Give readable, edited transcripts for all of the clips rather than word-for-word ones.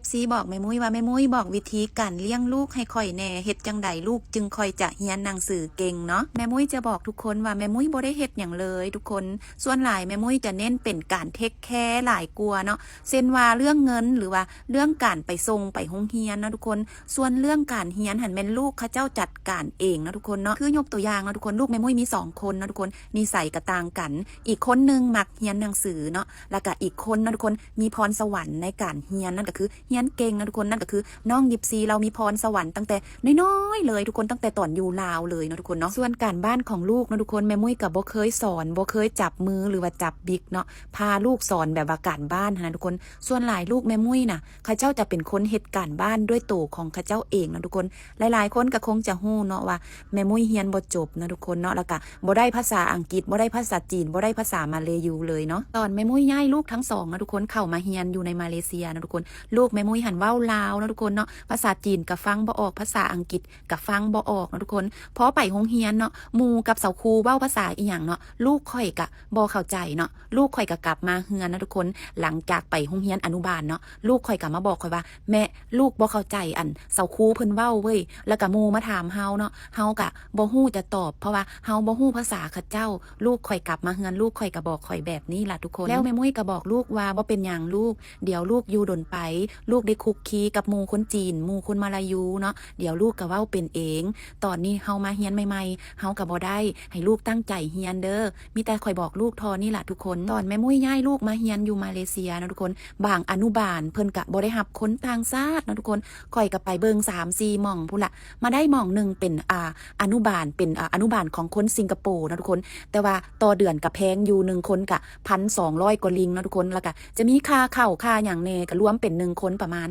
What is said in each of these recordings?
FC บอกแม่มุ้ยว่าแม่มุ้ยบอกวิธีการเลี้ยงลูกให้ค่อยแน่เฮ็ดจังใดลูกจึงค่อยจะเรียนหนังสือเก่งเนาะแม่มุ้ยจะบอกทุกคนว่าแม่มุ้ยบ่ได้เฮ็ดหยังเลยทุกคนส่วนหลายแม่มุ้ยจะเน้นเป็นการเทคแคร์หลายกลัวเนาะเช่นว่าเรื่องเงินหรือว่าเรื่องการไปส่งไปโรงเรียนเนาะทุกคนส่วนเรื่องการเรียนหันแม่นลูกเขาเจ้าจัดการเองเนาะทุกคนเนาะคือยกตัวอย่างเนาะทุกคนลูกแม่มุ้ยมี2คนเนาะทุกคนนิสัยก็ต่างกันอีกคนนึงมักเรียนหนังสือเนาะแล้วก็อีกคนเนาะทุกคนมีพรสวรรค์ในการเรียนนั่นก็คือเรียนเก่งนะทุกคนนั่นก็คือน้องยิปซีเรามีพรสวรรค์ตั้งแต่น้อยๆเลยทุกคนตั้งแต่ตอนอยู่ลาวเลยเนาะทุกคนเนาะส่วนการบ้านของลูกเนาะทุกคนแม่มุ้ยกับบ่เคยสอนบ่เคยจับมือหรือว่าจับบิ๊กเนาะพาลูกสอนแบบว่าการบ้านนะทุกคนส่วนหลายลูกแม่มุ้ยน่ะเขาเจ้าจะเป็นคนเฮ็ดการบ้านด้วยตัวของเขาเจ้าเองนะทุกคนหลายๆคนก็คงจะฮู้เนาะว่าแม่มุ้ยเรียนบ่จบนะทุกคนเนาะแล้วก็บ่ได้ภาษาอังกฤษบ่ได้ภาษาจีนบ่ได้ภาษามาเลยูเลยเนาะตอนแม่มุ้ยย้ายลูกทั้งสองนะทุกคนเข้ามาเรียนอยู่ในมาเลเซียนะทุกคนลูกแม่มุ้ยหันเว้าลาวนะทุกคนเนาะภาษาจีนกับฟังบ่ออกภาษาอังกฤษกับฟังบ่ออกนะทุกคนพอไปโรงเรียนเนาะหมู่กับเสาครูเว้าภาษาอีหยังเนาะลูกข่อยกะบ่เข้าใจเนาะลูกข่อยกะกลับมาเฮือนนะทุกคนหลังจากไปโรงเรียนอนุบาลเนาะลูกข่อยกะมาบอกข่อยว่าแม่ลูกบ่เข้าใจอันเสาครูเพิ่นเว้าเว้ยแล้วก็หมู่มาถามเฮาเนาะเฮากะบ่ฮู้จะตอบเพราะว่าเฮาบ่ฮู้ภาษาเขาเจ้าลูกข่อยกลับมาเฮือนลูกข่อยก็บอกข่อยแบบนี้ล่ะทุกคนแล้วแม่มุ้ยก็บอกลูกว่าบ่เป็นหยังลูกเดี๋ยวลูกอยู่ดนไปลูกได้คุกคีกับหมู่คนจีนหมู่คนมาลายูเนาะเดี๋ยวลูกก็เว้าเป็นเองตอนนี้เฮามาเฮียนใหม่ๆเฮาก็บ่ได้ให้ลูกตั้งใจเฮียนเด้อมีแต่ข่อยบอกลูกทอนี่ล่ะทุกคนตอนแม่มุ้ยย้ายลูกมาเฮียนอยู่มาเลเซียนะทุกคนบางอนุบาลเพิ่นก็บ่ได้รับคนต่างชาตินะทุกคนข่อยก็ไปเบิ่ง3-4หม่องพุ่นล่ะมาได้หม่องนึงเป็นอนุบาลเป็นอนุบาลของคนสิงคโปร์นะทุกคนแต่ว่าต่อเดือนก็แพงอยู่1คนก็ 1,200 กว่าลิงนะทุกคนแล้วก็จะมีค่าข้าวค่าหยังแน่ก็รวมเป็น1คนประมาณ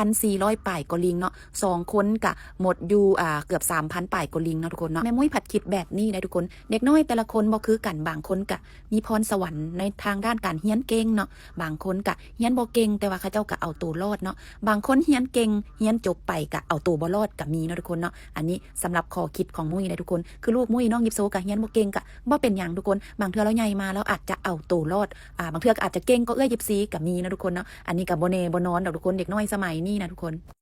1,400 ป่ายกว่าลิงเนาะ2คนก็หมดอยู่เกือบ 3,000 ป่ายกว่าลิงเนาะทุกคนเนาะแม่มุ้ยผัดคิดแบบนี้นะทุกคนเด็กน้อยแต่ละคนบ่คือกันบางคนก็มีพรสวรรค์ในทางด้านการเรียนเก่งเนาะบางคนก็เรียนบ่เก่งแต่ว่าเขาเจ้าก็เอาตัวรอดเนาะบางคนเรียนเก่งเรียนจบไปก็เอาตัวบ่รอดก็มีเนาะทุกคนเนาะอันนี้สำหรับข้อคิดของมุ้ยนะทุกคนคือลูกมุ้ยน้องยิปโซก็เรียนบ่เก่งก็บ่เป็นหยังทุกคนบางเทื่อเราใหญ่มาแล้วอาจจะเอาตัวรอดบางเทื่อก็อาจจะเก่งก็เอื้อยิปซีก็มีนะทุกคนเนาะอันนี้ก็บ่แน่บ่นอนดอกทุกคนเด็กน้อยสมัยนี้นะทุกคน